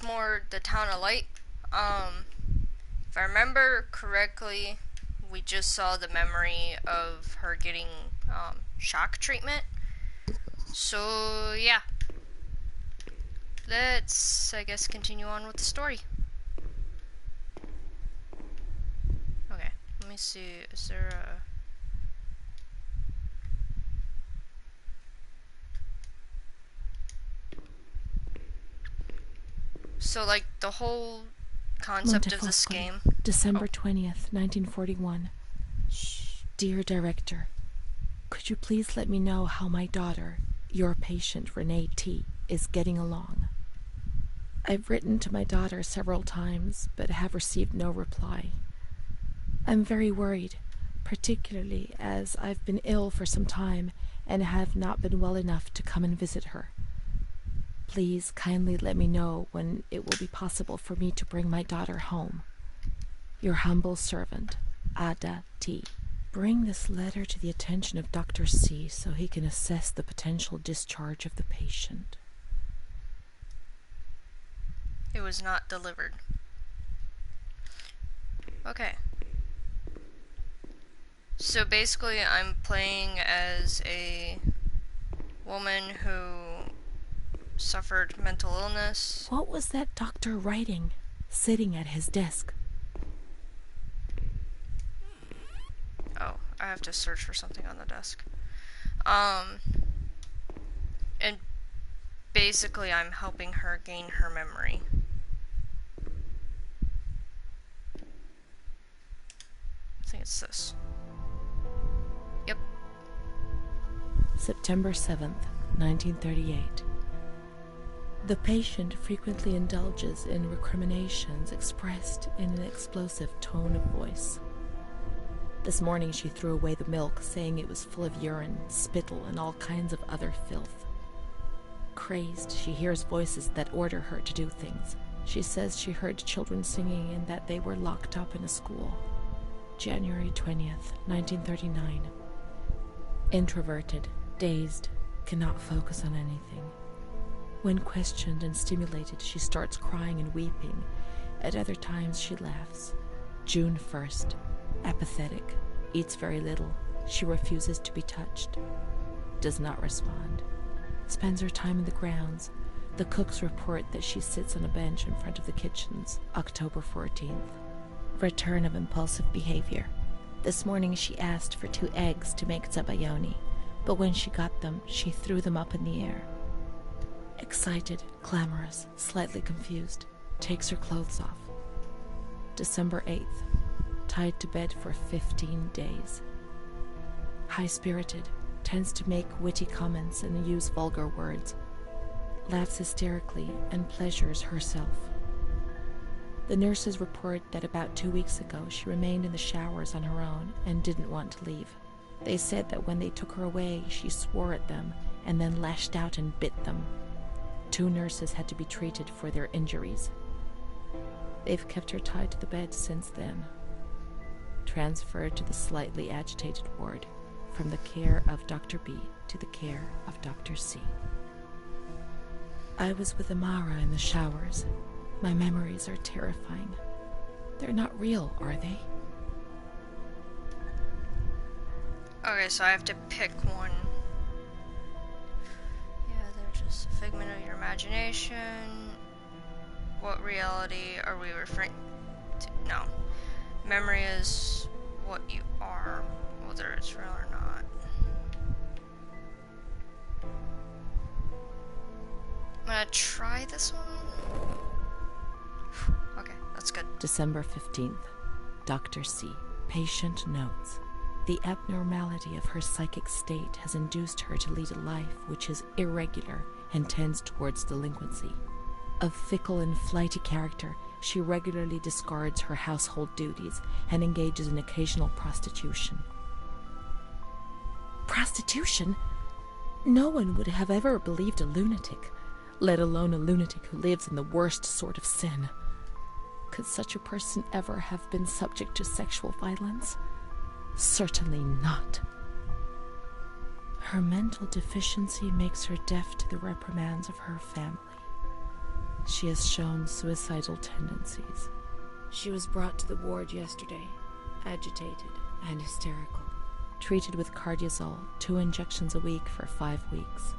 more the town of Light. If I remember correctly, we just saw the memory of her getting shock treatment. So yeah, let's I guess continue on with the story. Okay, let me see. Is there a so like the whole concept of this Montefalcone, game? December 20th, 1941. Dear Director, could you please let me know how my daughter, your patient Renee T., is getting along? I've written to my daughter several times, but have received no reply. I'm very worried, particularly as I've been ill for some time and have not been well enough to come and visit her. Please kindly let me know when it will be possible for me to bring my daughter home. Your humble servant, Ada T. Bring this letter to the attention of Dr. C so he can assess the potential discharge of the patient. It was not delivered. Okay. So basically, I'm playing as a woman who suffered mental illness. What was that doctor writing, sitting at his desk? Oh, I have to search for something on the desk. And basically, I'm helping her gain her memory. I think it's this. Yep. September 7th, 1938. The patient frequently indulges in recriminations expressed in an explosive tone of voice. This morning she threw away the milk, saying it was full of urine, spittle, and all kinds of other filth. Crazed, she hears voices that order her to do things. She says she heard children singing and that they were locked up in a school. January 20th, 1939. Introverted, dazed, cannot focus on anything. When questioned and stimulated, she starts crying and weeping. At other times, she laughs. June 1st. Apathetic. Eats very little. She refuses to be touched. Does not respond. Spends her time in the grounds. The cooks report that she sits on a bench in front of the kitchens. October 14th. Return of impulsive behavior. This morning she asked for 2 eggs to make zabayoni, but when she got them, she threw them up in the air. Excited, clamorous, slightly confused, takes her clothes off. December 8th. Tied to bed for 15 days. High-spirited, tends to make witty comments and use vulgar words. Laughs hysterically and pleasures herself. The nurses report that about 2 weeks ago she remained in the showers on her own and didn't want to leave. They said that when they took her away, she swore at them and then lashed out and bit them. 2 nurses had to be treated for their injuries. They've kept her tied to the bed since then. Transferred to the slightly agitated ward, from the care of Dr. B to the care of Dr. C. I was with Amara in the showers. My memories are terrifying. They're not real, are they? Okay, so I have to pick one. Yeah, they're just a figment of your imagination. What reality are we referring to? No. Memory is what you are, whether it's real or not. I'm gonna try this one. Okay, that's good. December 15th. Dr. C. Patient notes. The abnormality of her psychic state has induced her to lead a life which is irregular and tends towards delinquency. Of fickle and flighty character, she regularly discards her household duties and engages in occasional prostitution. Prostitution? No one would have ever believed a lunatic, let alone a lunatic who lives in the worst sort of sin. Could such a person ever have been subject to sexual violence? Certainly not. Her mental deficiency makes her deaf to the reprimands of her family. She has shown suicidal tendencies. She was brought to the ward yesterday, agitated and hysterical. Treated with Cardiazol, 2 injections a week for 5 weeks.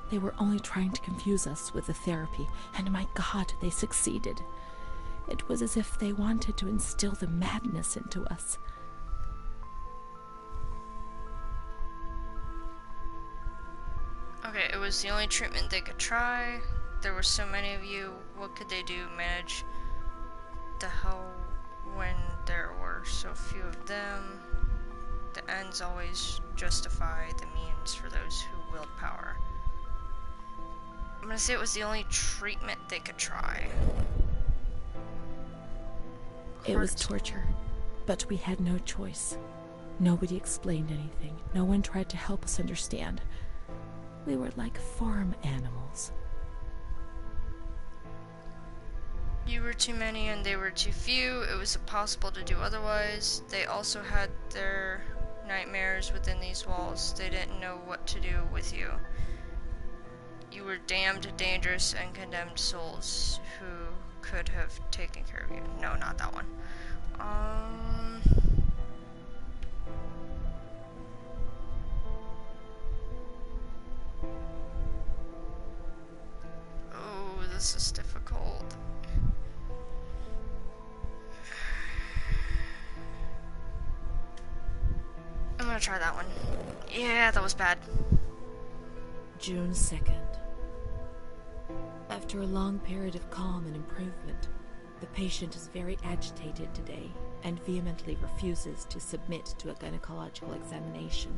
They were only trying to confuse us with the therapy, and my God, they succeeded. It was as if they wanted to instill the madness into us. Okay, it was the only treatment they could try. There were so many of you. What could they do? Manage the hell when there were so few of them? The ends always justify the means for those who wield power. I'm gonna say it was the only treatment they could try. It was torture, but we had no choice. Nobody explained anything. No one tried to help us understand. We were like farm animals. You were too many and they were too few. It was impossible to do otherwise. They also had their nightmares within these walls. They didn't know what to do with you. You were damned, dangerous, and condemned souls who could have taken care of you. No, not that one. Oh, this is difficult. I'm gonna try that one. Yeah, that was bad. June 2nd. After a long period of calm and improvement, the patient is very agitated today and vehemently refuses to submit to a gynecological examination.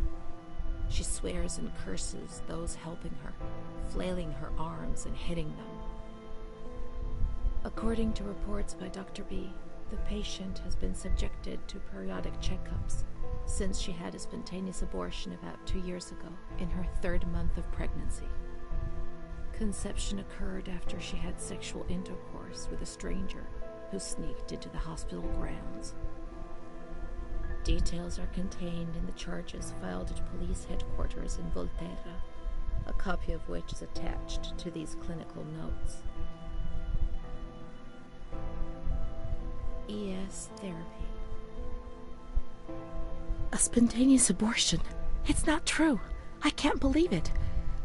She swears and curses those helping her, flailing her arms and hitting them. According to reports by Dr. B, the patient has been subjected to periodic checkups since she had a spontaneous abortion about 2 years ago in her 3rd month of pregnancy. Conception occurred after she had sexual intercourse with a stranger who sneaked into the hospital grounds. Details are contained in the charges filed at police headquarters in Volterra, a copy of which is attached to these clinical notes. ES therapy. A spontaneous abortion? It's not true. I can't believe it.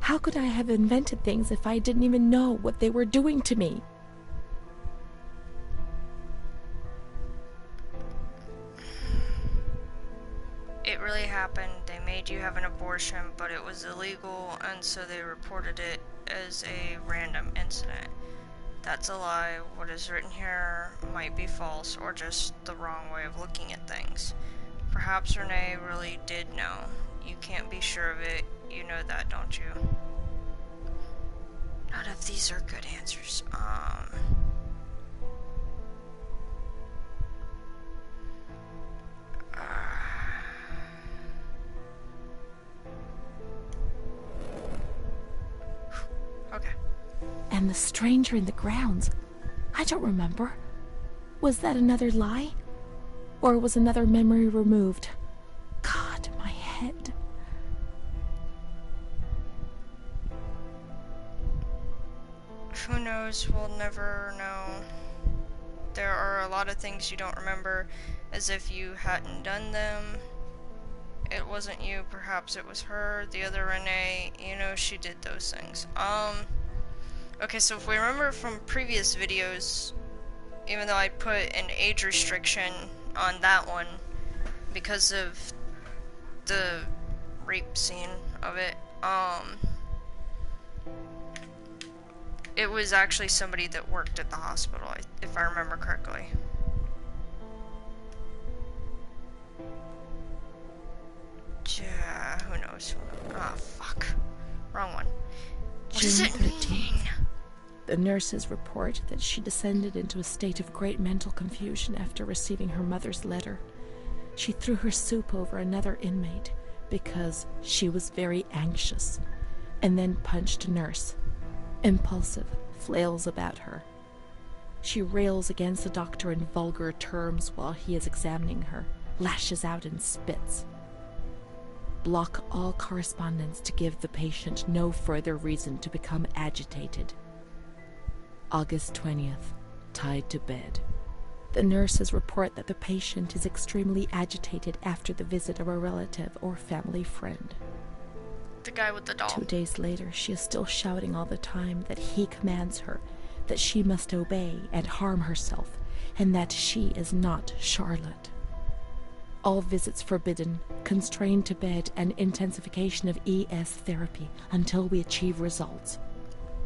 How could I have invented things if I didn't even know what they were doing to me? It really happened. They made you have an abortion, but it was illegal, and so they reported it as a random incident. That's a lie. What is written here might be false or just the wrong way of looking at things. Perhaps Renee really did know. You can't be sure of it. You know that, don't you? None of these are good answers. Okay. And the stranger in the grounds, I don't remember. Was that another lie? Or was another memory removed? God, my head. Who knows? We'll never know. There are a lot of things you don't remember, as if you hadn't done them. It wasn't you, perhaps it was her, the other Renee, you know, she did those things. Okay, so if we remember from previous videos, even though I put an age restriction on that one because of the rape scene of it, it was actually somebody that worked at the hospital, if I remember correctly. Yeah, who knows? Ah, fuck. Wrong one. What does it mean? The nurses report that she descended into a state of great mental confusion after receiving her mother's letter. She threw her soup over another inmate because she was very anxious, and then punched a nurse. Impulsive, flails about her. She rails against the doctor in vulgar terms while he is examining her, lashes out and spits. Block all correspondence to give the patient no further reason to become agitated. August 20th, tied to bed. The nurses report that the patient is extremely agitated after the visit of a relative or family friend. The guy with the doll. 2 days later, she is still shouting all the time that he commands her, that she must obey and harm herself, and that she is not Charlotte. All visits forbidden, constrained to bed, and intensification of ES therapy until we achieve results.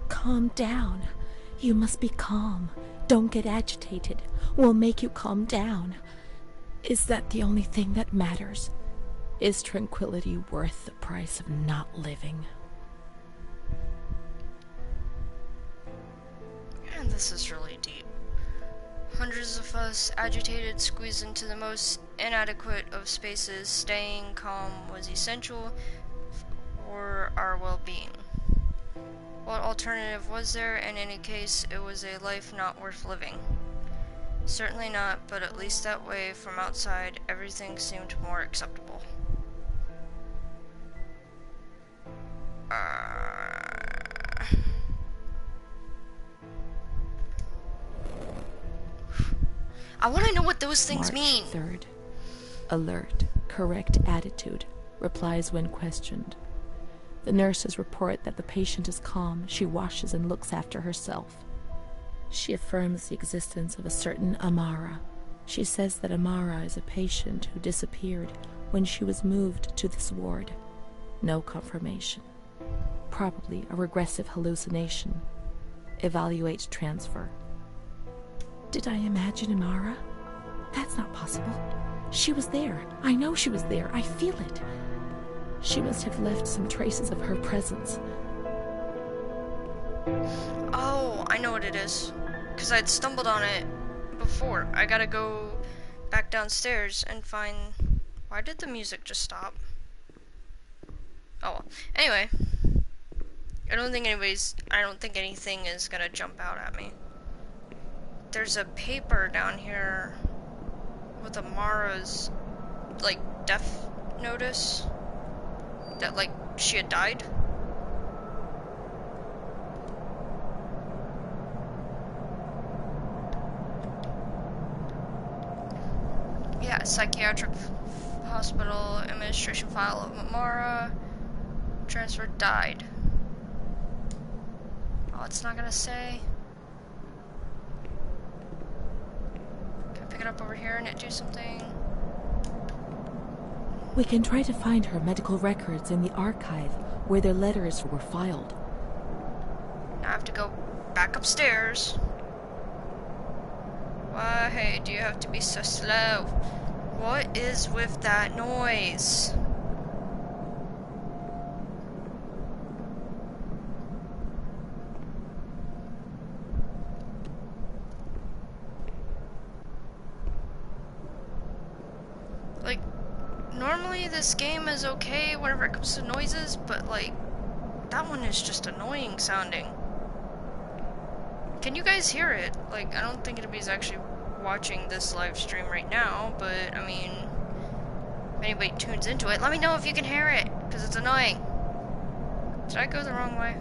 Calm down. You must be calm. Don't get agitated. We'll make you calm down. Is that the only thing that matters? Is tranquility worth the price of not living? And this is really deep. Hundreds of us, agitated, squeezed into the most inadequate of spaces. Staying calm was essential for our well-being. What alternative was there? In any case, it was a life not worth living. Certainly not, but at least that way, from outside, everything seemed more acceptable. I want to know what those things mean. March 3rd. Alert, correct attitude, replies when questioned. The nurses report that the patient is calm. She washes and looks after herself. She affirms the existence of a certain Amara. She says that Amara is a patient who disappeared when she was moved to this ward. No confirmation. Probably a regressive hallucination. Evaluate transfer. Did I imagine Amara? That's not possible. She was there. I know she was there. I feel it. She must have left some traces of her presence. Oh, I know what it is. Because I'd stumbled on it before. I gotta go back downstairs and find... Why did the music just stop? Oh well. Anyway. I don't think anything is gonna jump out at me. There's a paper down here with Amara's, like, death notice. That, like, she had died. Yeah, psychiatric hospital administration file of Amara. Transferred, died. Oh, it's not gonna say. Can I pick it up over here and it do something? We can try to find her medical records in the archive where their letters were filed. Now I have to go back upstairs. Why do you have to be so slow? What is with that noise? Like, normally this game is okay whenever it comes to noises, but like, that one is just annoying sounding. Can you guys hear it? Like, I don't think anybody's actually watching this live stream right now, but I mean, if anybody tunes into it, let me know if you can hear it, because it's annoying. Did I go the wrong way?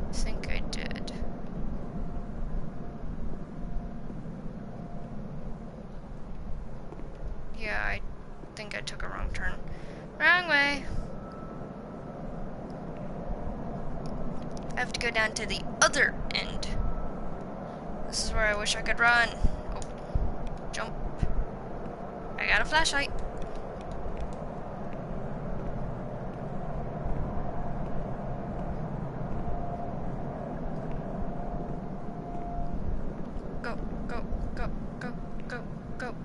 I think I did. Yeah, I think I took a wrong turn. Wrong way. I have to go down to the other end. This is where I wish I could run. Oh, jump. I got a flashlight. Go, go, go, go, go, go.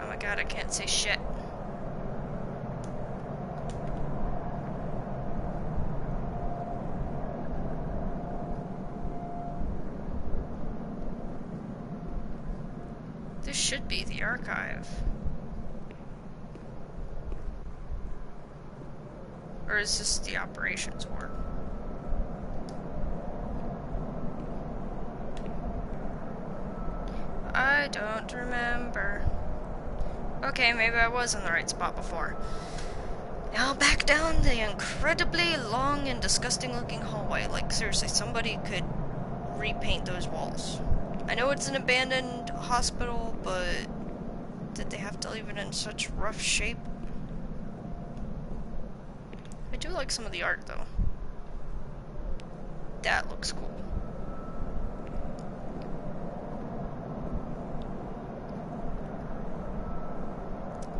Oh my god, I can't say shit. This should be the archive. Or is this the operations ward? I don't remember. Okay, maybe I was in the right spot before. Now back down the incredibly long and disgusting looking hallway. Like, seriously, somebody could repaint those walls. I know it's an abandoned hospital, but did they have to leave it in such rough shape? I do like some of the art, though. That looks cool.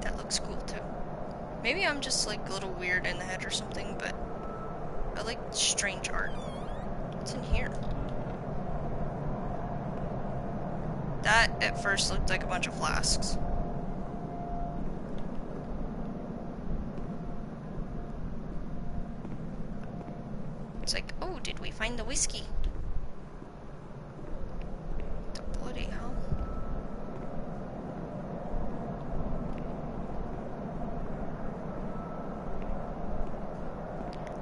That looks cool, too. Maybe I'm just, like, a little weird in the head or something, but I like strange art. What's in here? That, at first, looked like a bunch of flasks. It's like, oh, did we find the whiskey? The bloody hell.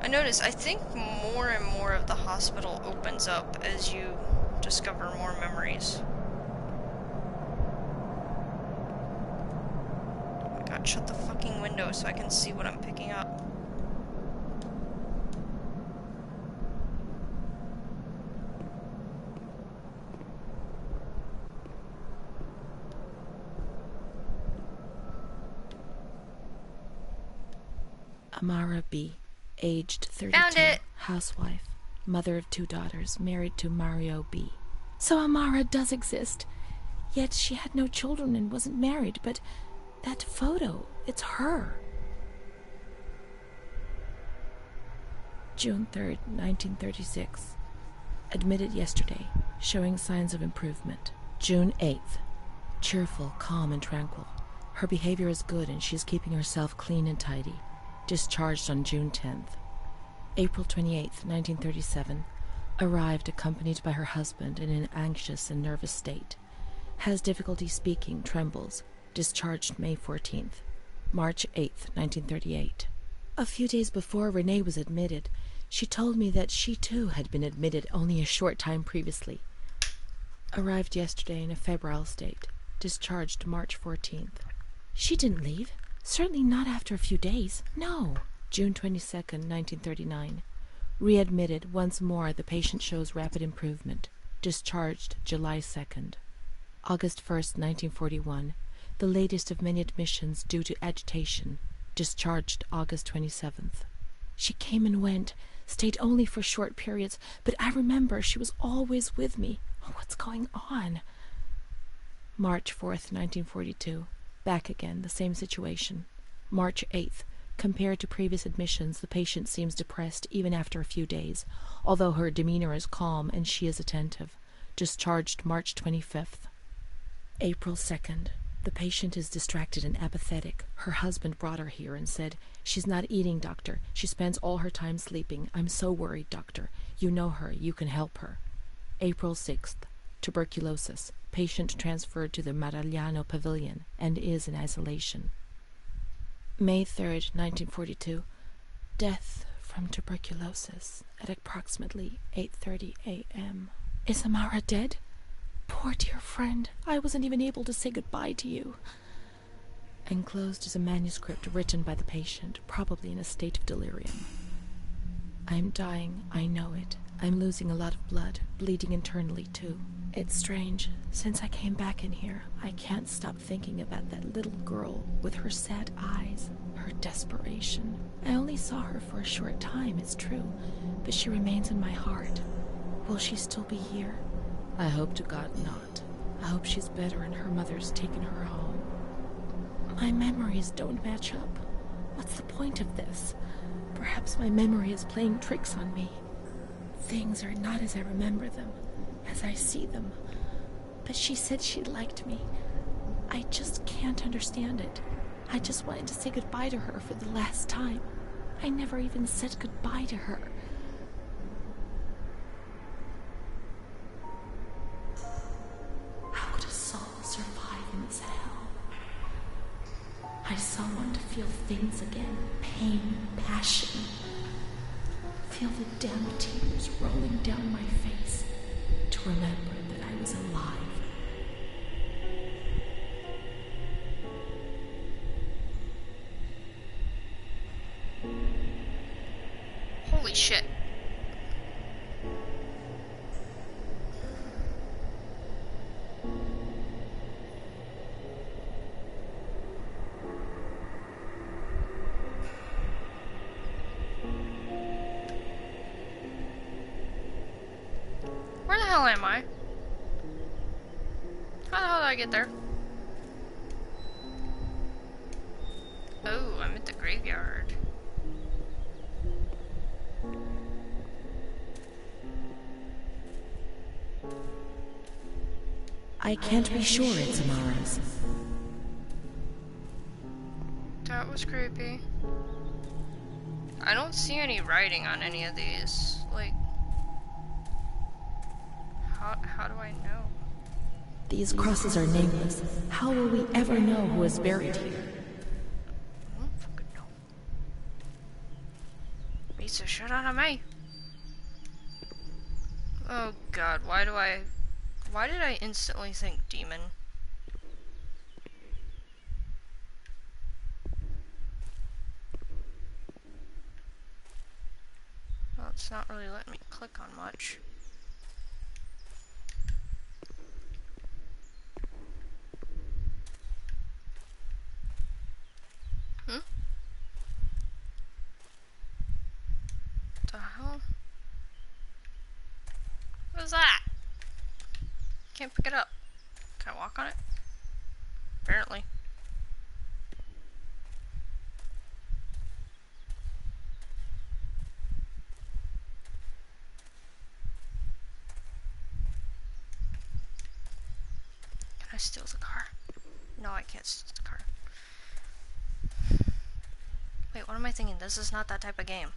I notice, I think more and more of the hospital opens up as you discover more memories. Oh my god, shut the fucking window so I can see what I'm picking up. Amara B., aged 32, Found it! housewife, mother of 2 daughters, married to Mario B. So Amara does exist. Yet she had no children and wasn't married, but that photo, it's her. June 3rd, 1936. Admitted yesterday, showing signs of improvement. June 8th. Cheerful, calm, and tranquil. Her behavior is good and she is keeping herself clean and tidy. Discharged on June 10th. April 28th, 1937. Arrived accompanied by her husband in an anxious and nervous state. Has difficulty speaking, trembles. Discharged May 14th. March 8th, 1938. A few days before Renee was admitted, she told me that she too had been admitted only a short time previously. Arrived yesterday in a febrile state. Discharged March 14th. She didn't leave. Certainly not after a few days. No. June 22nd, 1939. Readmitted once more. The patient shows rapid improvement. Discharged July 2nd. August 1st, 1941. The latest of many admissions due to agitation. Discharged August 27th. She came and went, stayed only for short periods, but I remember she was always with me. What's going on? March 4th, 1942. Back again, the same situation. March 8th. Compared to previous admissions, the patient seems depressed even after a few days, although her demeanor is calm and she is attentive. Discharged March 25th. April 2nd. The patient is distracted and apathetic. Her husband brought her here and said, "She's not eating, doctor. She spends all her time sleeping. I'm so worried, doctor. You know her. You can help her." April 6th. Tuberculosis. Patient transferred to the Maragliano Pavilion and is in isolation. May 3rd, 1942. Death from tuberculosis at approximately 8:30 a.m. Is Amara dead? Poor dear friend, I wasn't even able to say goodbye to you. Enclosed is a manuscript written by the patient, probably in a state of delirium. I'm dying, I know it. I'm losing a lot of blood, bleeding internally too. It's strange. Since I came back in here, I can't stop thinking about that little girl with her sad eyes, her desperation. I only saw her for a short time, it's true, but she remains in my heart. Will she still be here? I hope to God not. I hope she's better and her mother's taken her home. My memories don't match up. What's the point of this? Perhaps my memory is playing tricks on me. Things are not as I remember them, as I see them. But she said she liked me. I just can't understand it. I just wanted to say goodbye to her for the last time. I never even said goodbye to her. How could a soul survive in this hell? I someone to feel things again. Pain, passion. Feel the damn tears rolling down my face. To remember that I was alive. Holy shit. Where the hell am I? How the hell did I get there? Oh, I'm at the graveyard. I can't be sure it's Amara's. That was creepy. I don't see any writing on any of these. Like, how do I know? These crosses are nameless. How will we ever know who is buried here? I don't fucking know. Beats the shit out of me. Oh god, why did I instantly think demon? Well, it's not really letting me click on much. The hell? What is that? Can't pick it up. Can I walk on it? Apparently. Can I steal the car? No, I can't steal the car. Wait, what am I thinking? This is not that type of game.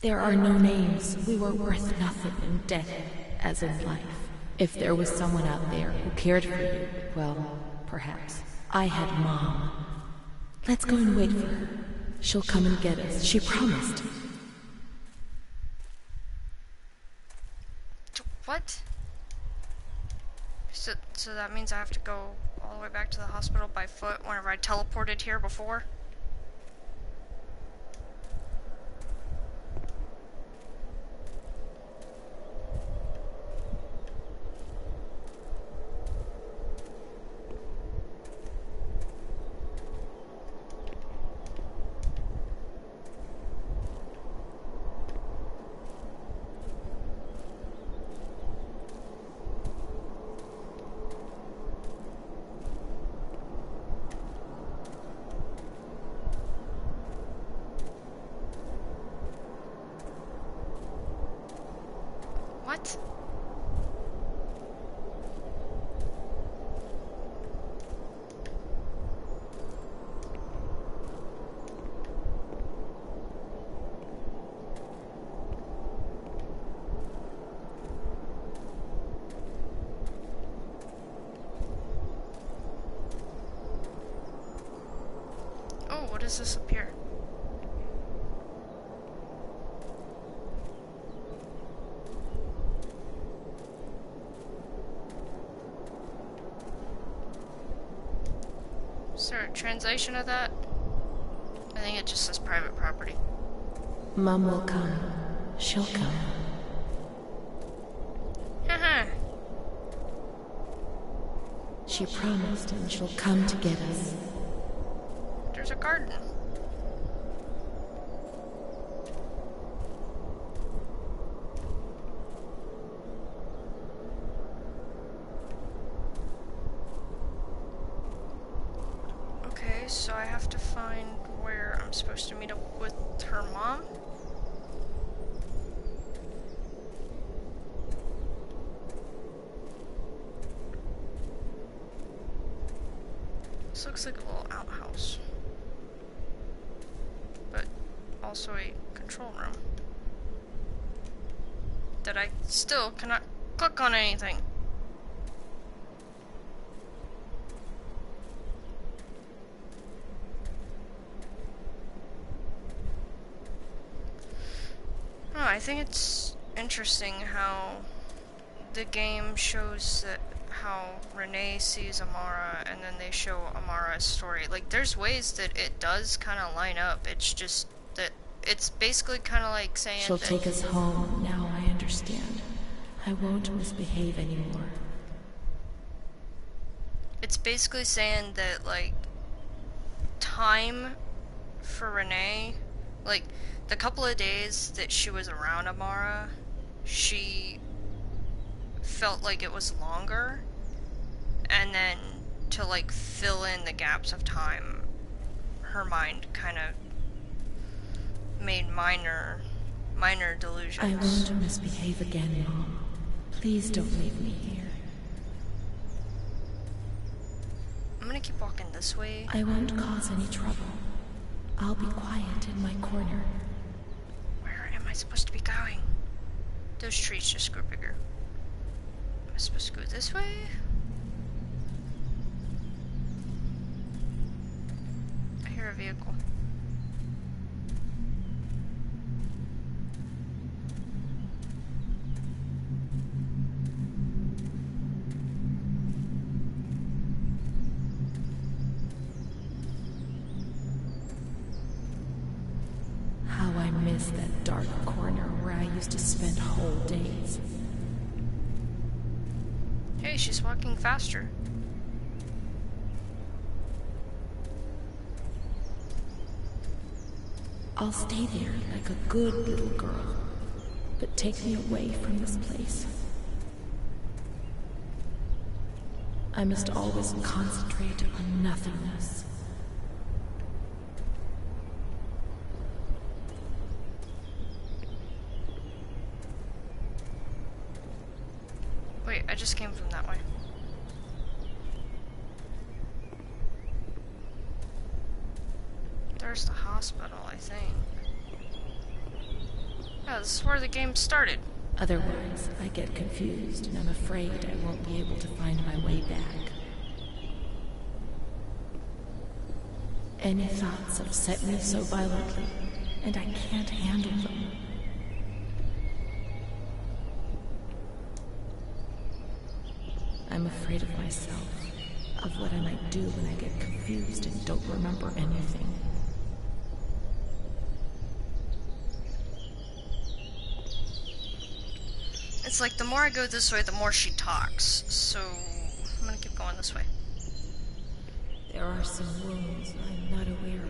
There are no names. We were worth nothing in death, as in life. If there was someone out there who cared for you, well, perhaps. I had Mom. Let's go and wait for her. She'll come and get us. She promised. What? So that means I have to go all the way back to the hospital by foot whenever I teleported here before? What? Oh, what is this up here? Is there a translation of that? I think it just says private property. Mom will come. She'll come. Haha. She promised and she'll come to get us. There's a garden. Okay, so I have to find where I'm supposed to meet up with her mom. This looks like a little outhouse, but also a control room. that I still cannot click on anything. Oh, I think it's interesting how the game shows that how Renee sees Amara, and then they show Amara's story. Like, there's ways that it does kind of line up. It's just that it's basically kind of like saying She'll that take us home. Now I understand. I won't misbehave anymore. it's basically saying that, like, time for Renee, like, the couple of days that she was around Amara, she felt like it was longer, and then to, like, fill in the gaps of time, her mind kind of made minor delusions. I won't misbehave again, Mom. Please don't leave me here. I'm gonna keep walking this way. I won't cause any trouble. I'll be quiet in my corner. Where am I supposed to be going? Those trees just grew bigger. Am I supposed to go this way? I hear a vehicle. How I miss that dark corner where I used to spend whole days. Hey, she's walking faster. I'll stay there like a good little girl, but take me away from this place. I must always concentrate on nothingness. Wait, I just came from that way. There's the hospital, I think. Yeah, this is where the game started. Otherwise, I get confused and I'm afraid I won't be able to find my way back. Any thoughts upset me so violently, and I can't handle them. I'm afraid of myself, of what I might do when I get confused and don't remember anything. It's like the more I go this way, the more she talks. So I'm gonna keep going this way. There are some wounds I'm not aware of.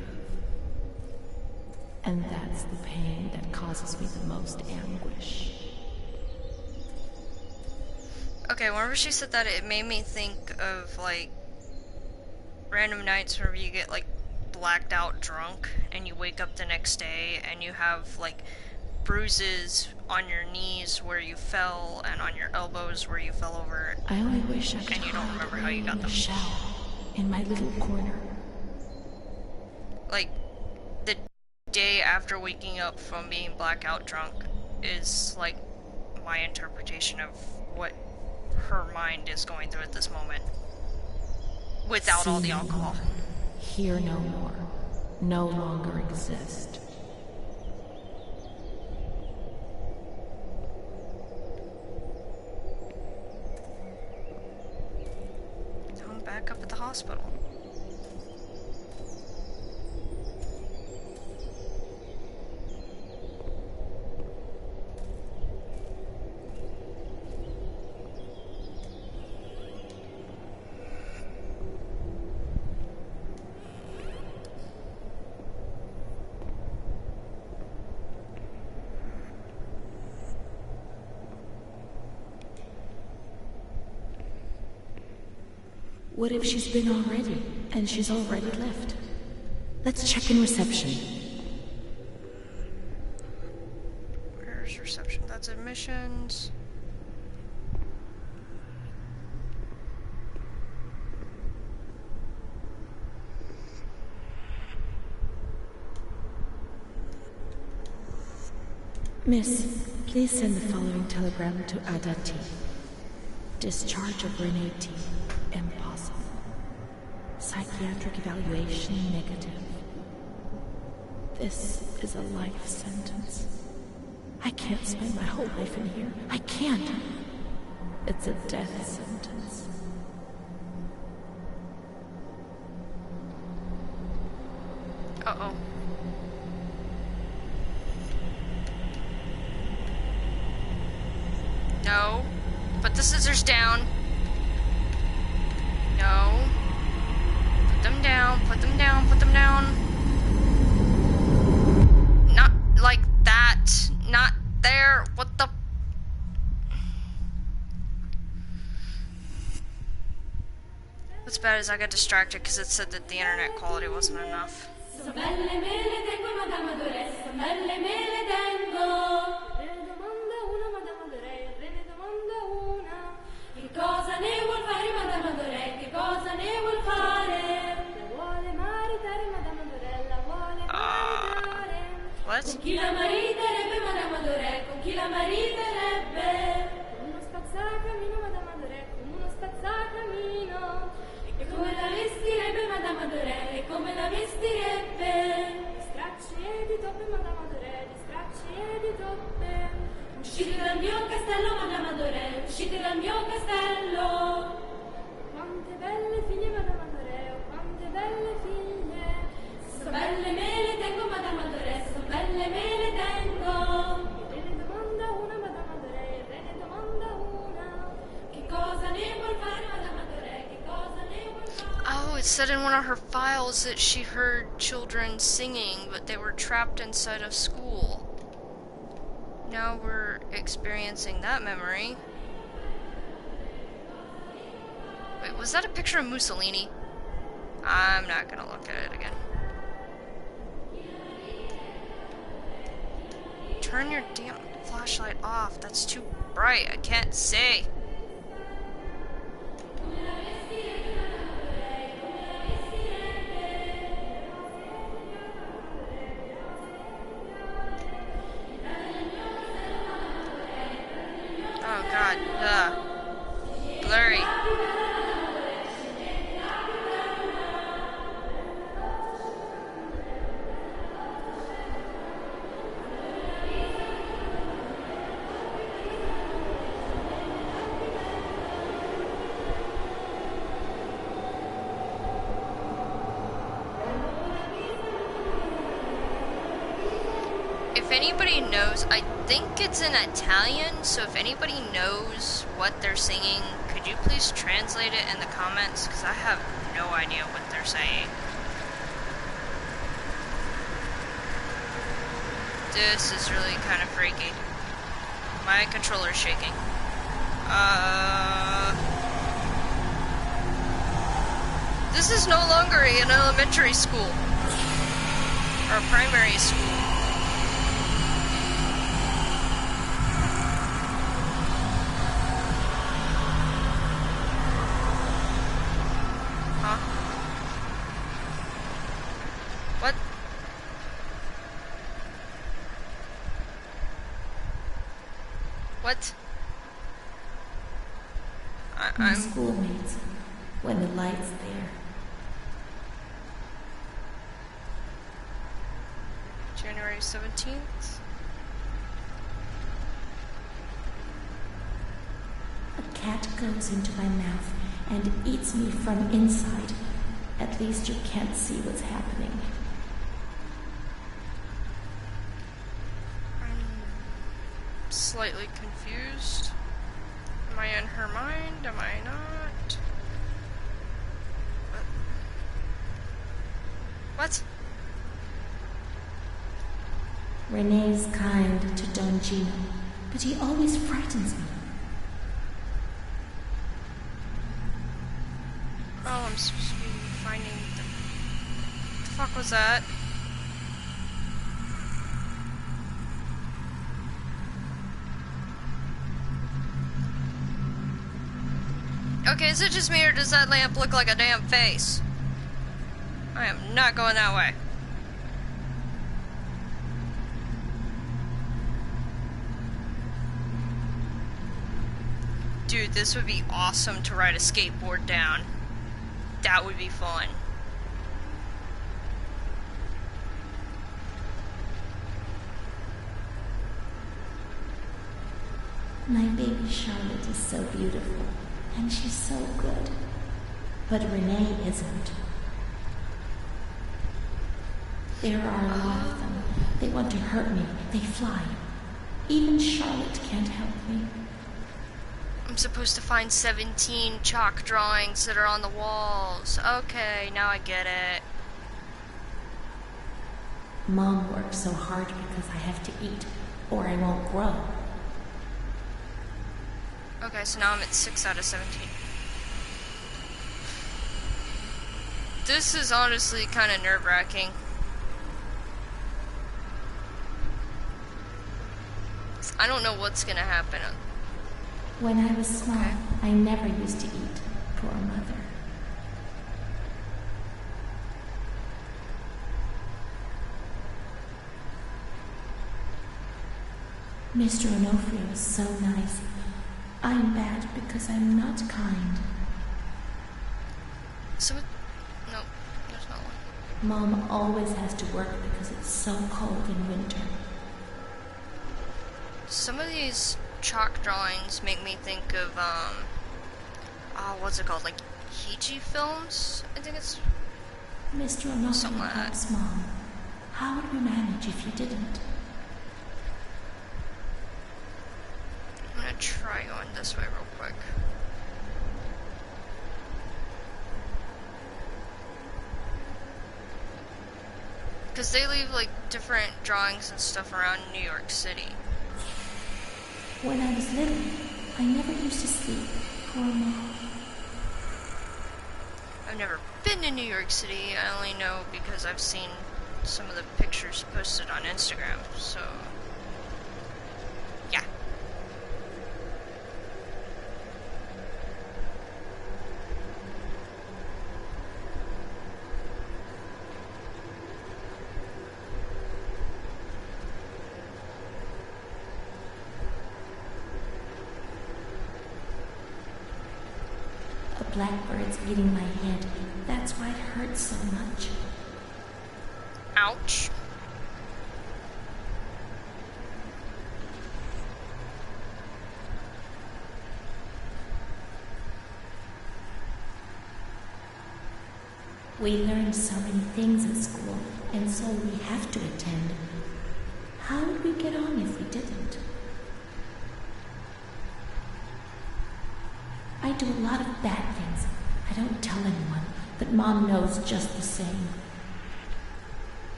And that's the pain that causes me the most anguish. Okay, whenever she said that, it made me think of, like, random nights where you get, like, blacked out drunk, and you wake up the next day, and you have, like, bruises on your knees where you fell, and on your elbows where you fell over. I only wish I could And you don't hide remember how you away got in the them. shell, in my little corner. Like, the day after waking up from being blackout drunk is, like, my interpretation of what her mind is going through at this moment. Without all the See no alcohol. more, hear no more, no longer exist. Now I'm back up at the hospital. What if she's been already, and she's already left? Let's check in reception. Where's reception? That's admissions. Miss, please send the following telegram to Ada T. Discharge of Renee T. Impossible. Psychiatric evaluation negative. This is a life sentence. I can't spend my whole life in here. I can't. It's a death sentence. Uh-oh. No. Put the scissors down. No. Put them down, put them down, put them down. Not like that. Not there. What the... What's bad is I got distracted because it said that the internet quality wasn't enough. Cosa ne vuol fare Madame Adorelle? Che cosa ne vuol fare? La vuole maritare Madame Adorelle, la vuole maritare. What? Con chi la mariterebbe Madame Adorelle? Con chi la mariterebbe? Con uno spazzacamino Madame Adorelle, con uno spazzacamino. E come la vestirebbe Madame Adorelle? E come la vestirebbe? Di stracci e di toppe Madame Adorelle, di stracci e di toppe. Uscite dal mio castello, Madame Adorelle, uscite dal mio castello. Quante belle figlie, Madame Adorelle, quante belle figlie. So belle me le tengo, Madame Adorelle, so belle me le tengo. Il re ne domanda una, Madame Adorelle, il re ne domanda una. Che cosa ne vuol fare, Madame Adorelle, che cosa ne vuol fare? Oh, it said in one of her files that she heard children singing, but they were trapped inside of school. Now we're experiencing that memory. Wait, was that a picture of Mussolini? I'm not gonna look at it again. Turn your damn flashlight off. That's too bright. I can't see. Oh god, blurry. If anybody knows, I think it's in Italian, so if anybody knows what they're singing, could you please translate it in the comments? Because I have no idea what they're saying. This is really kind of freaky. My controller's shaking. This is no longer an elementary school. Or primary school. What? What? My I'm schoolmates, when the light's there. January 17th. A cat goes into my mouth and eats me from inside. At least you can't see what's happening. I'm slightly confused. Am I in her mind? Am I not? What? Renee's kind to Don Gino, but he always frightens me. Oh, I'm supposed to be finding the fuck was that? Okay, is it just me or does that lamp look like a damn face? I am not going that way. Dude, this would be awesome to ride a skateboard down. That would be fun. My baby Charlotte is so beautiful, and she's so good. But Renee isn't. There are a lot of them. They want to hurt me. They fly. Even Charlotte can't help me. I'm supposed to find 17 chalk drawings that are on the walls. Okay, now I get it. Mom works so hard because I have to eat, or I won't grow. Okay, so now I'm at 6 out of 17. This is honestly kind of nerve-wracking. I don't know what's gonna happen. When I was small, Okay. I never used to eat. Poor mother. Mr. Onofrio is so nice. I'm bad because I'm not kind. So, no, there's not one. Mom always has to work because it's so cold in winter. Some of these chalk drawings make me think of, what's it called? Like, Hiji films? I think it's... Mr. Onofrio Something like that. helps Mom. How would we manage if you didn't? I'm gonna try going this way real quick. Because they leave, like, different drawings and stuff around New York City. When I was little, I never used to sleep. Poor Mom. I've never been to New York City. I only know because I've seen some of the pictures posted on Instagram, so... yeah. A blackbird's eating my head. That's why it hurts so much. Ouch. We learn so many things at school, and so we have to attend. How would we get on if we didn't? I do a lot of bad things. I don't tell anyone, but Mom knows just the same.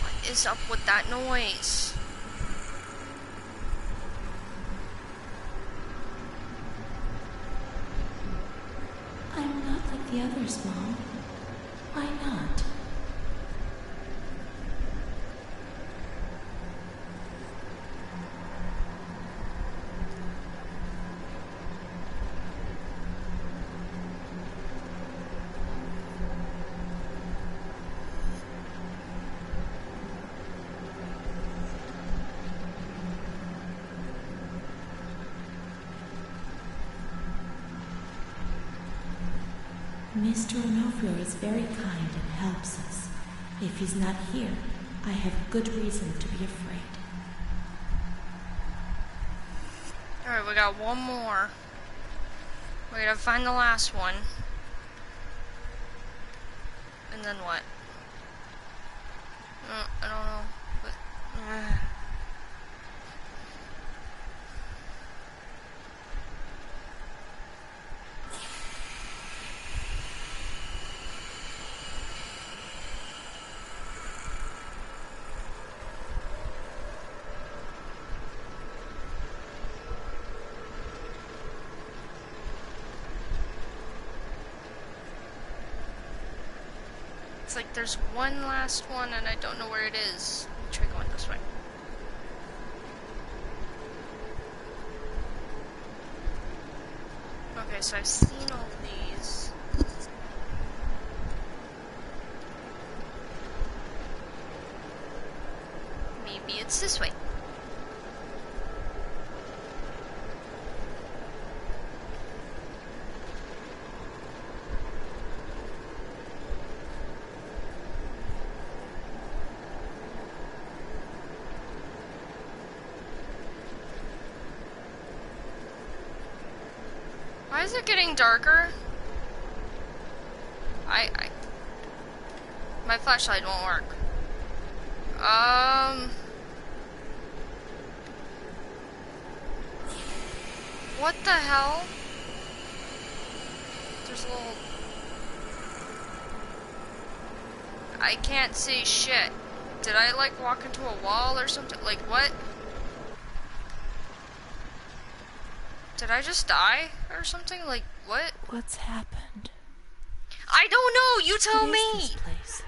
What is up with that noise? I'm not like the others, Mom. Why not? Mr. Onofrio is very kind and helps us. If he's not here, I have good reason to be afraid. Alright, we got one more. We gotta find the last one. And then what? I don't know. But, it's like there's one last one and I don't know where it is. Let me try going this way. Okay, so I've seen all these. Maybe it's this way. is it getting darker? My flashlight won't work. What the hell? There's a little... I can't see shit. Did I, like, walk into a wall or something? Like, what? Did I just die or something? Like, what? What's happened? I don't know! You tell What me! is this place?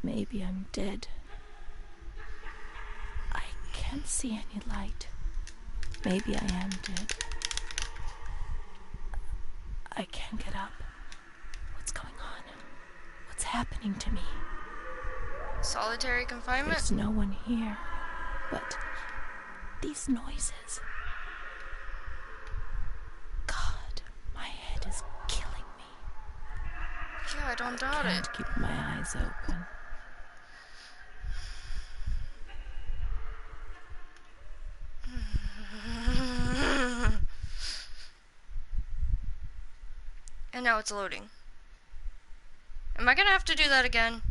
Maybe I'm dead. I can't see any light. Maybe I am dead. I can't get up. What's going on? What's happening to me? Solitary confinement? There's no one here. But these noises... God, my head is killing me. Yeah, I don't doubt I it. can't keep my eyes open. And now it's loading. Am I gonna have to do that again?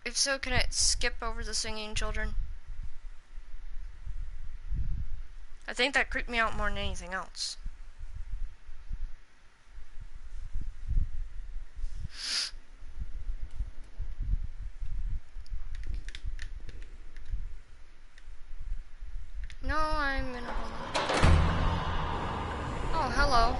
If so, can it skip over the singing children? I think that creeped me out more than anything else. No, I'm in a hole. Oh, hello.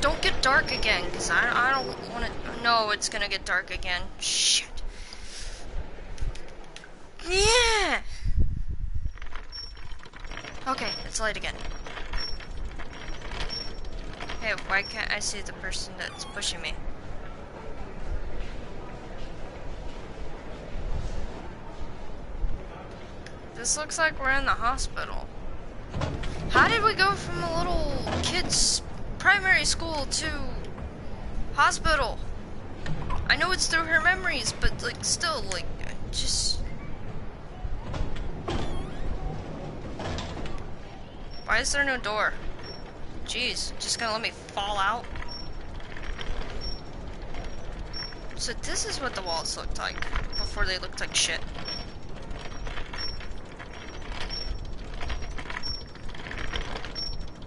Don't get dark again, because I don't want to... No, it's gonna get dark again. Shit. Yeah! Okay, it's light again. Hey, why can't I see the person that's pushing me? This looks like we're in the hospital. How did we go from a little kid's primary school to hospital? I know it's through her memories, but like still, like, just... Why is there no door? Jeez, just gonna let me fall out? So this is what the walls looked like before they looked like shit.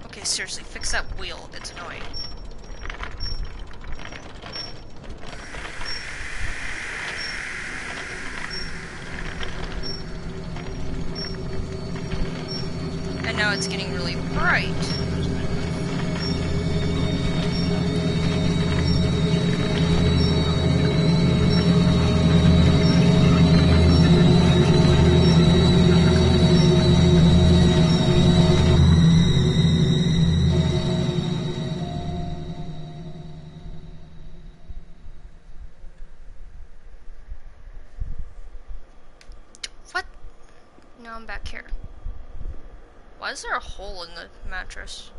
Okay, seriously, fix that wheel. It's annoying. And now it's getting really bright. What? Now I'm back here. Why is there a hole in the mattress?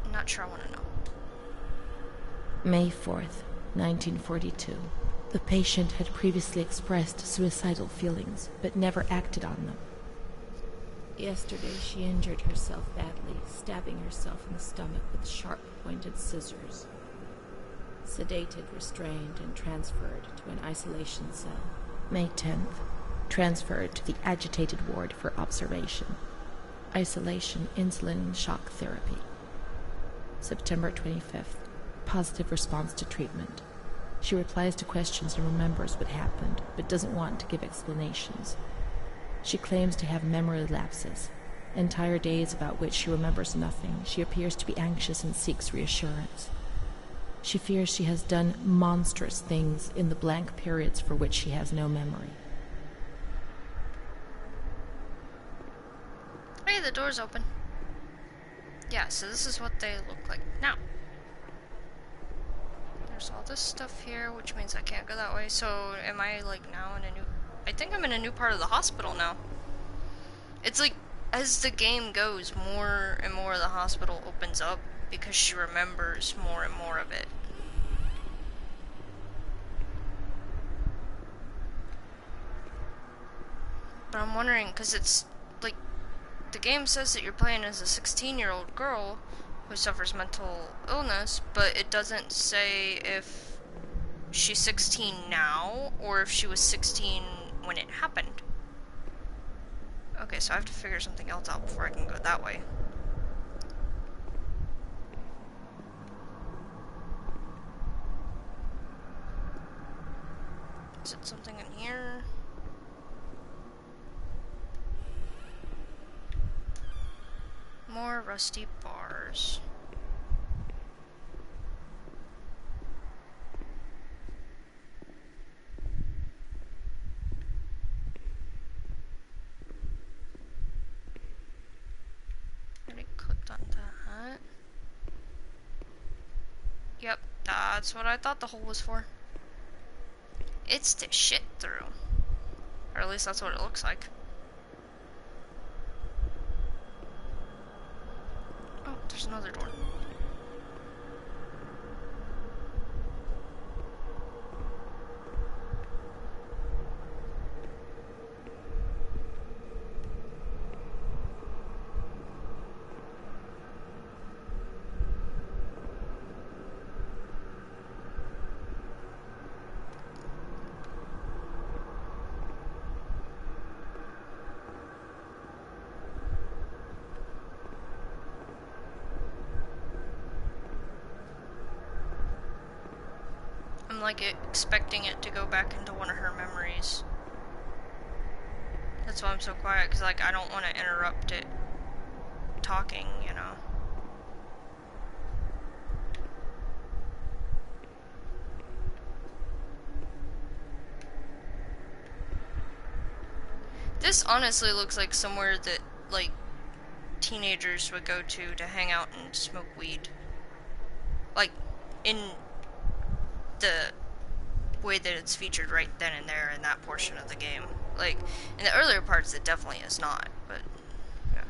I'm not sure I want to know. May 4th, 1942. The patient had previously expressed suicidal feelings, but never acted on them. Yesterday, she injured herself badly, stabbing herself in the stomach with sharp-pointed scissors. Sedated, restrained, and transferred to an isolation cell. May 10th. transferred to the agitated ward for observation. Isolation, insulin, and shock therapy. September 25th. Positive response to treatment. She replies to questions and remembers what happened, but doesn't want to give explanations. She claims to have memory lapses, entire days about which she remembers nothing. She appears to be anxious and seeks reassurance. She fears she has done monstrous things in the blank periods for which she has no memory. Hey, the door's open. Yeah, so this is what they look like now. There's all this stuff here, which means I can't go that way. So, am I, like, now in a new... I think I'm in a new part of the hospital now. It's like, as the game goes, more and more of the hospital opens up because she remembers more and more of it. But I'm wondering, because it's, like, the game says that you're playing as a 16-year-old girl who suffers mental illness, but it doesn't say if she's 16 now or if she was 16 when it happened. Okay, so I have to figure something else out before I can go that way. Is it something in here? More rusty bars. Already clicked on that. Yep, that's what I thought the hole was for. It's to shit through. Or at least that's what it looks like. Oh, there's another door. I'm like expecting it to go back into one of her memories. That's why I'm so quiet, because like I don't want to interrupt it talking, you know. This honestly looks like somewhere that like teenagers would go to hang out and smoke weed. Like in the way that it's featured right then and there in that portion of the game. Like, in the earlier parts it definitely is not, but yeah.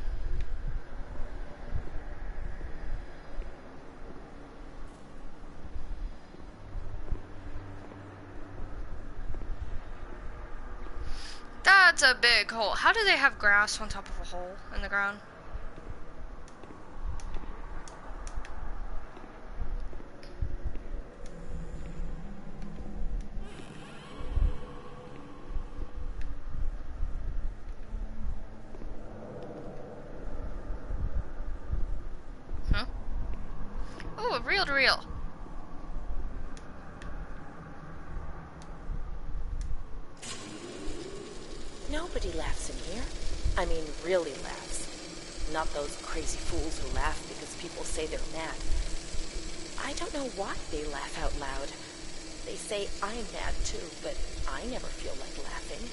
That's a big hole. How do they have grass on top of a hole in the ground? Oh, reel-to-reel. Nobody laughs in here. I mean, really laughs. Not those crazy fools who laugh because people say they're mad. I don't know why they laugh out loud. They say I'm mad too, but I never feel like laughing.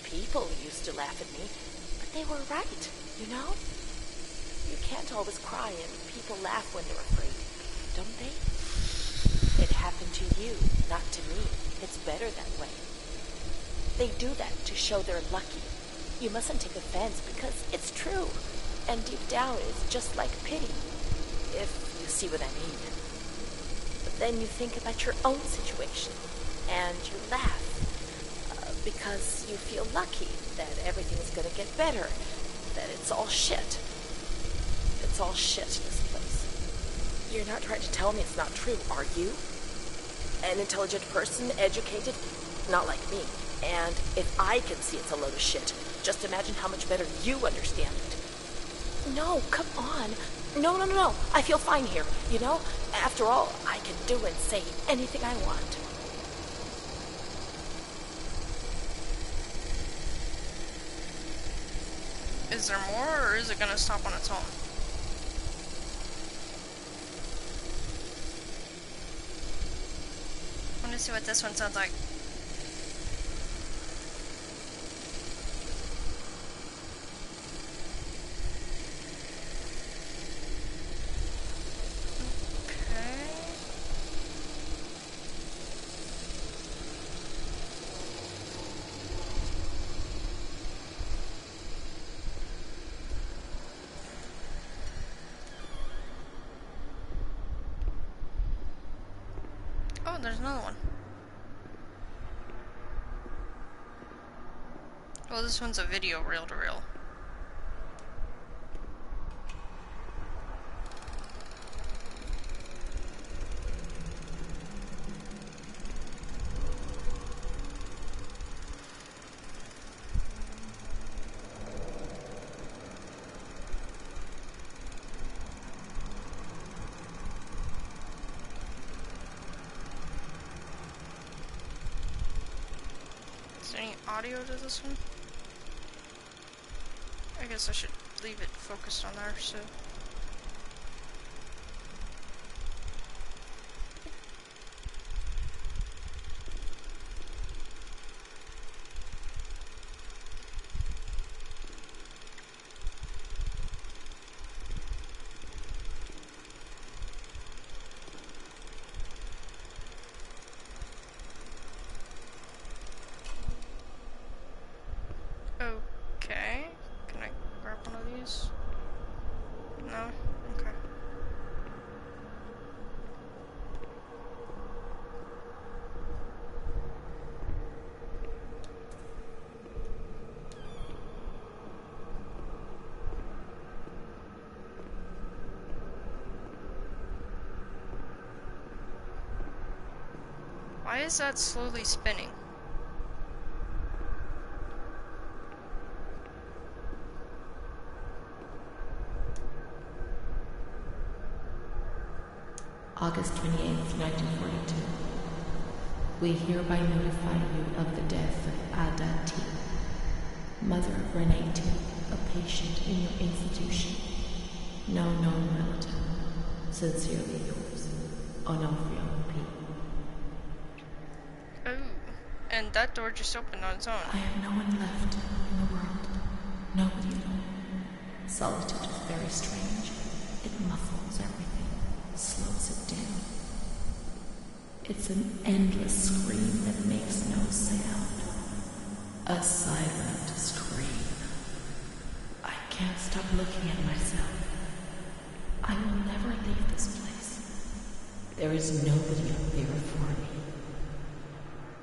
People used to laugh at me, but they were right, you know? You can't always cry and people laugh when they're afraid, don't they? It happened to you, not to me. It's better that way. They do that to show they're lucky. You mustn't take offense because it's true. And deep down it's just like pity, if you see what I mean. But then you think about your own situation and you laugh because you feel lucky that everything's going to get better, that it's all shit. It's all shit, this place. You're not trying to tell me it's not true, are you? An intelligent person, educated, not like me. And if I can see it's a load of shit, just imagine how much better you understand it. No, come on. No. I feel fine here, you know? After all, I can do and say anything I want. Is there more, or is it gonna stop on its own? I want to see what this one sounds like. Oh, there's another one. Well, this one's a video reel-to-reel. Is there any audio to this one? I guess I should leave it focused on there, so... Okay. Can I grab one of these? No? Okay. Why is that slowly spinning? August 28th, 1942. We hereby notify you of the death of Ada T., mother of Renee T., a patient in your institution. No known relative. Sincerely yours, Onofrio P. Oh, and that door just opened on its own. I have no one left in the world. Nobody. Solitude is very strange. It muffles everything, slows it down. It's an endless scream that makes no sound. A silent scream. I can't stop looking at myself. I will never leave this place. There is nobody up there for me.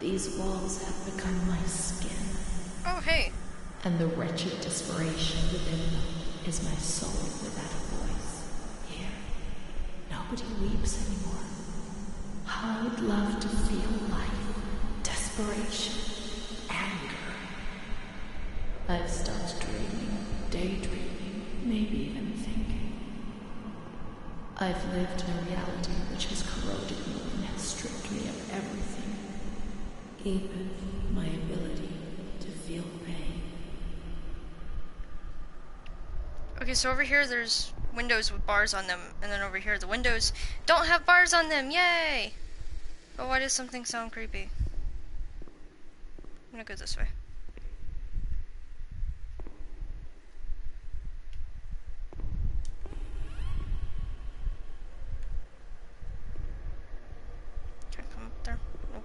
These walls have become my skin. Oh, hey. And the wretched desperation within them is my soul without a voice. Here, nobody weeps anymore. How I would love to feel life, desperation, anger. I've stopped dreaming, daydreaming, maybe even thinking. I've lived in a reality which has corroded me and has stripped me of everything, even my ability to feel pain. Okay, so over here there's windows with bars on them, and then over here the windows don't have bars on them. Yay! But why does something sound creepy? I'm gonna go this way. Can I come up there? Nope.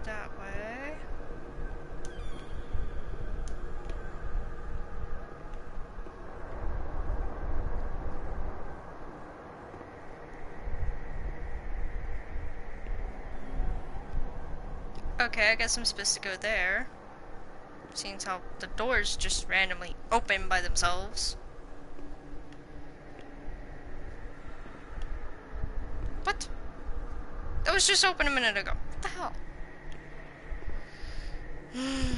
that way. Okay, I guess I'm supposed to go there. Seeing how the doors just randomly open by themselves. What? That was just open a minute ago. What the hell? Hmm?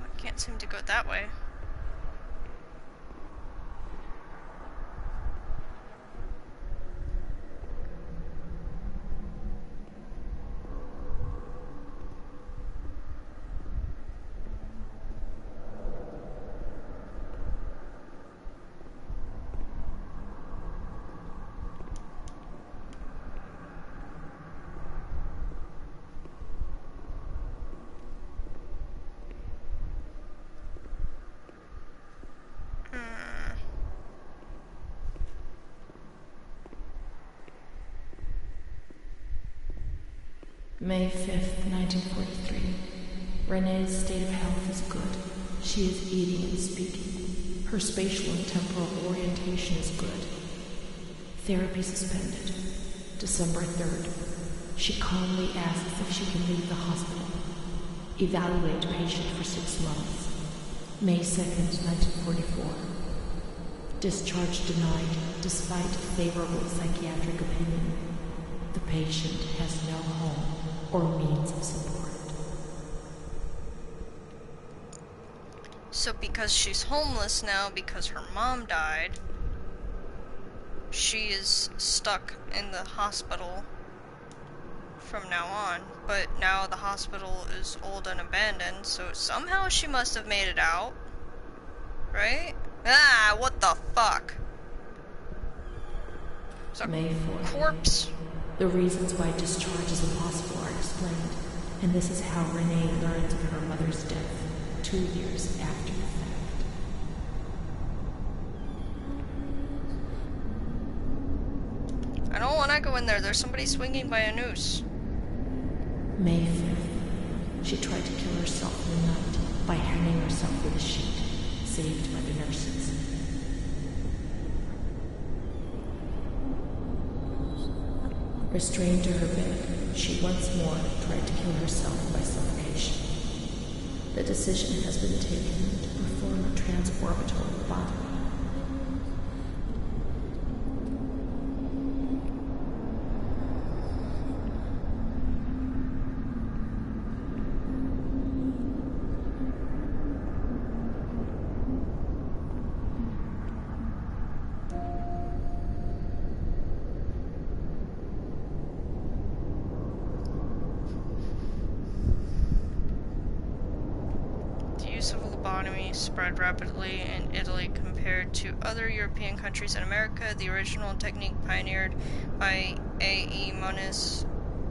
I can't seem to go that way. May 5th, 1943. Renee's state of health is good. She is eating and speaking. Her spatial and temporal orientation is good. Therapy suspended. December 3rd. She calmly asks if she can leave the hospital. Evaluate patient for 6 months. May 2nd, 1944. Discharge denied despite favorable psychiatric opinion. The patient has no home or means of support. So because she's homeless now because her mom died, she is stuck in the hospital from now on. But now the hospital is old and abandoned, so somehow she must have made it out. Right? Ah, what the fuck? It's a May 4th. corpse. The reasons why discharge is impossible are explained, and this is how Renee learns of her mother's death 2 years after the fact. I don't want to go in there. There's somebody swinging by a noose. May 5th. She tried to kill herself in the night by hanging herself with a sheet, saved by the nurses. Restrained to her bed, she once more tried to kill herself by suffocation. The decision has been taken to perform a transorbital lobotomy. Spread rapidly in Italy compared to other European countries and America. The original technique pioneered by A.E. Moniz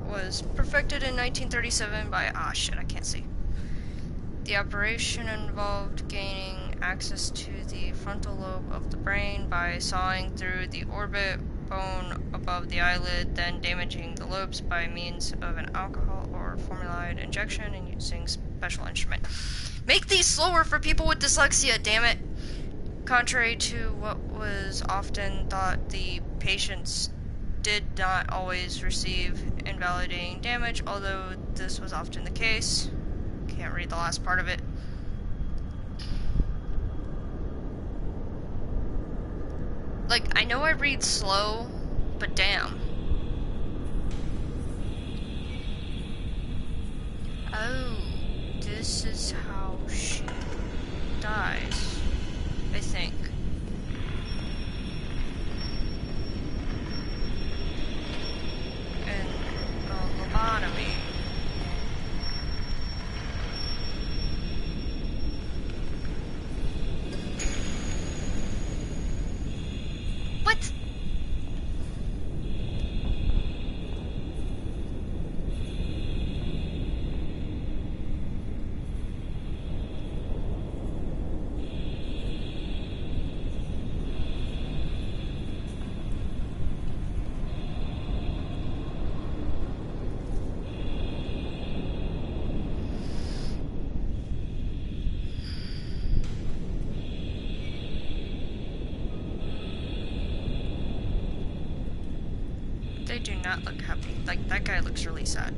was perfected in 1937 by I can't see. The operation involved gaining access to the frontal lobe of the brain by sawing through the orbit bone above the eyelid, then damaging the lobes by means of an alcohol or formaldehyde injection and using special instrument. Make these slower for people with dyslexia, damn it! Contrary to what was often thought, the patients did not always receive invalidating damage, although this was often the case. Can't read the last part of it. Like, I know I read slow, but damn. Oh, this is how she dies, I think. In a lobotomy. They do not look happy. Like, that guy looks really sad.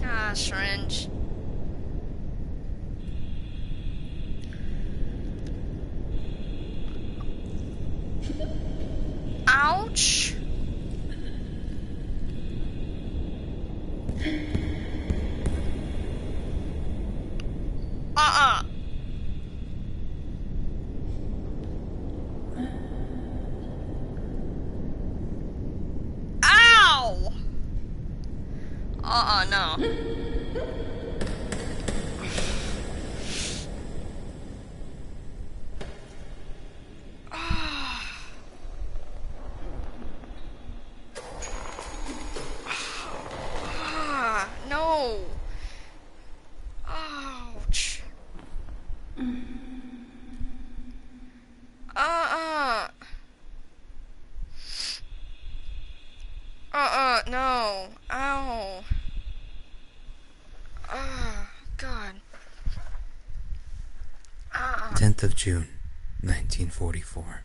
Ah, syringe. Ouch! Uh-uh! Ow! No. No! Ouch! Uh-uh! No. Ow. God. 10th of June, 1944.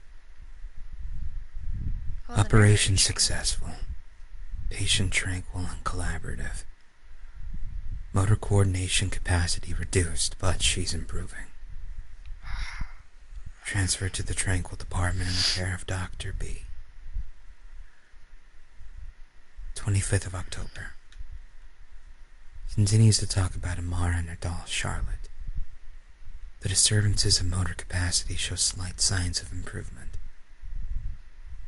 Well, Operation successful. Patient tranquil and collaborative. Motor coordination capacity reduced, but she's improving. Transferred to the Tranquil department in the care of Dr. B. 25th of October. Continues to talk about Amara and her doll, Charlotte. The disturbances of motor capacity show slight signs of improvement.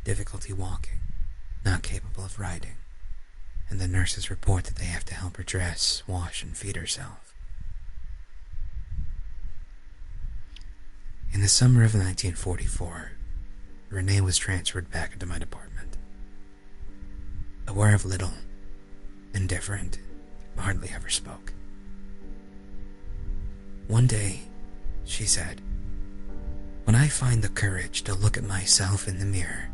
Difficulty walking, not capable of riding, and the nurses report that they have to help her dress, wash, and feed herself. In the summer of 1944, Renee was transferred back into my department. Aware of little, indifferent, hardly ever spoke. One day, she said, "When I find the courage to look at myself in the mirror,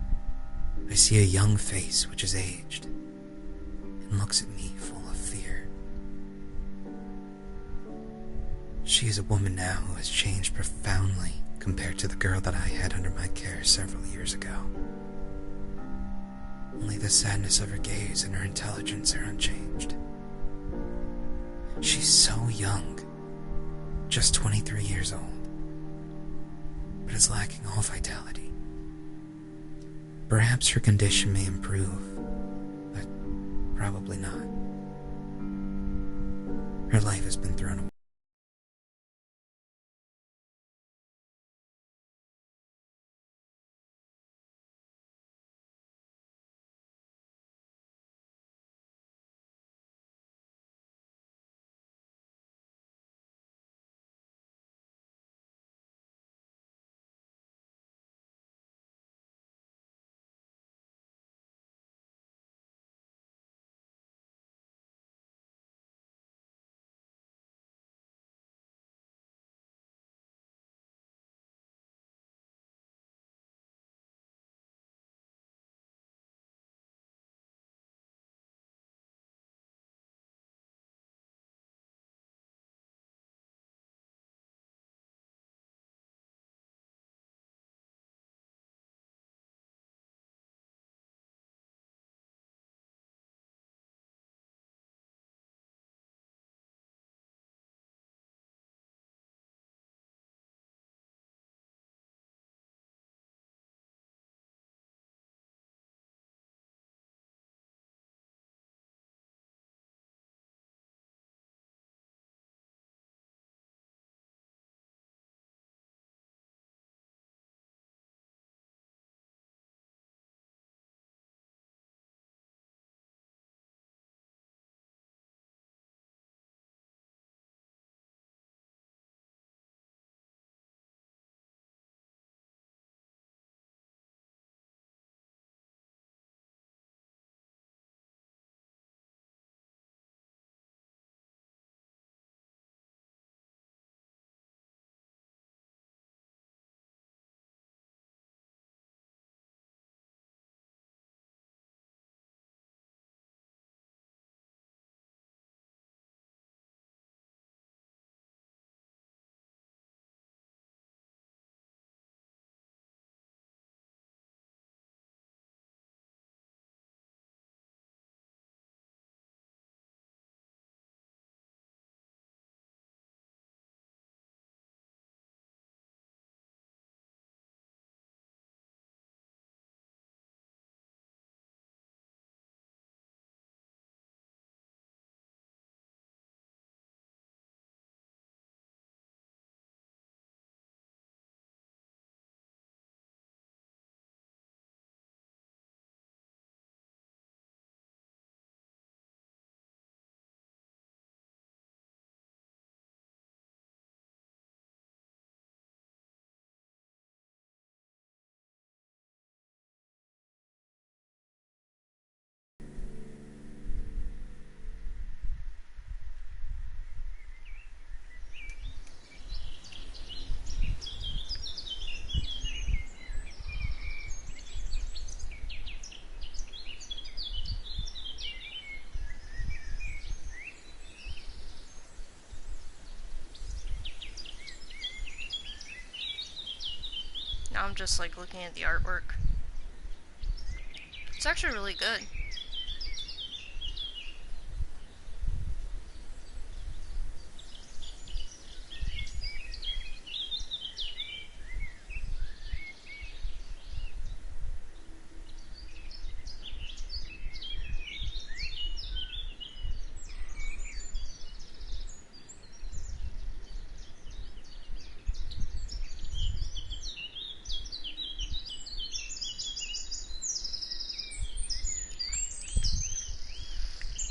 I see a young face which is aged and looks at me full of fear." She is a woman now who has changed profoundly compared to the girl that I had under my care several years ago. Only the sadness of her gaze and her intelligence are unchanged. She's so young, just 23 years old, but is lacking all vitality. Perhaps her condition may improve, but probably not. Her life has been thrown away. just like looking at the artwork. It's actually really good.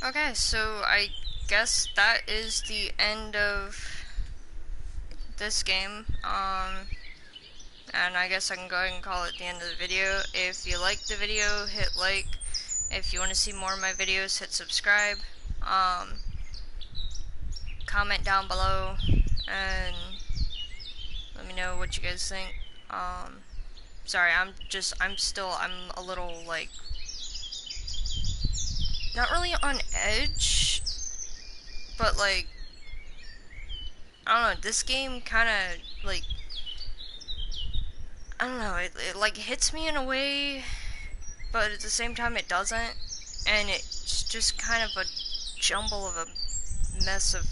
Okay, so I guess that is the end of this game. And I guess I can go ahead and call it the end of the video. If you liked the video, hit like. If you want to see more of my videos, hit subscribe. Comment down below and let me know what you guys think. Sorry, I'm a little like not really on edge, but like I don't know, this game kind of like I don't know, it like hits me in a way, but at the same time it doesn't, and it's just kind of a jumble of a mess of,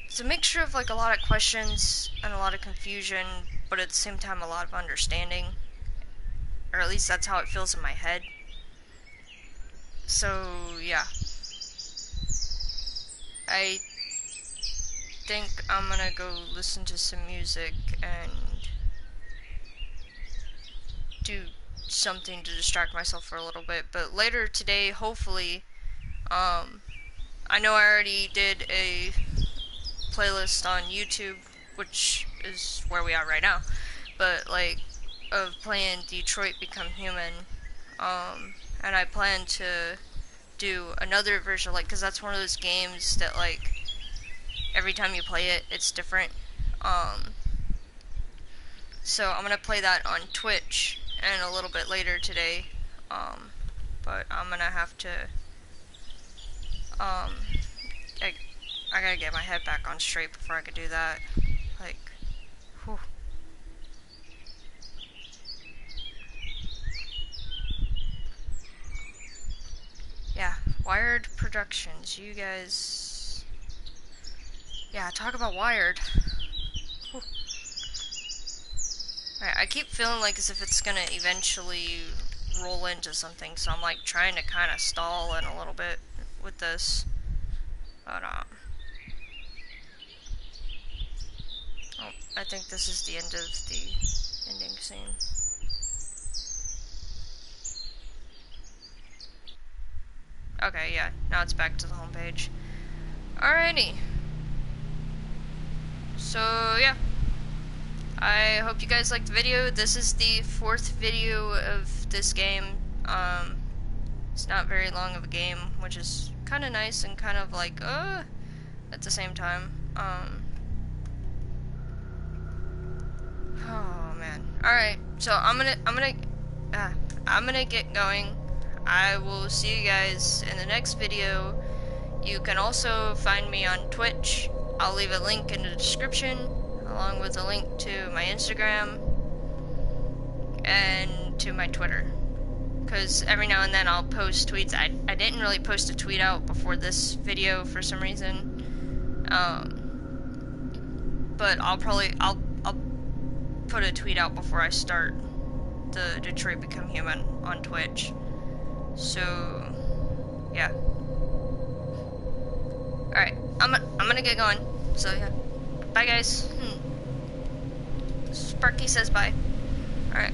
it's a mixture of like a lot of questions and a lot of confusion, but at the same time a lot of understanding, or at least that's how it feels in my head. So yeah, I think I'm gonna go listen to some music and do something to distract myself for a little bit, but later today, hopefully, I know I already did a playlist on YouTube, which is where we are right now, but like, of playing Detroit Become Human, and I plan to do another version, like, because that's one of those games that, like, every time you play it, it's different. So I'm gonna play that on Twitch and a little bit later today. But I'm gonna have to, I gotta get my head back on straight before I could do that. Like, whew. Yeah, Wired Productions, you guys, yeah, talk about Wired. Whew. Alright, I keep feeling like as if it's gonna eventually roll into something, so I'm like trying to kind of stall in a little bit with this, but oh, I think this is the end of the ending scene. Okay, yeah, now it's back to the homepage. Alrighty. So, yeah. I hope you guys liked the video. This is the 4th video of this game. It's not very long of a game, which is kind of nice and kind of like, at the same time. Oh man. Alright, so I'm gonna get going. I will see you guys in the next video. You can also find me on Twitch. I'll leave a link in the description, along with a link to my Instagram and to my Twitter, because every now and then I'll post tweets. I didn't really post a tweet out before this video for some reason, but I'll put a tweet out before I start the Detroit Become Human on Twitch. So yeah, alright, I'm gonna get going, so yeah, bye guys. Sparky says bye. Alright.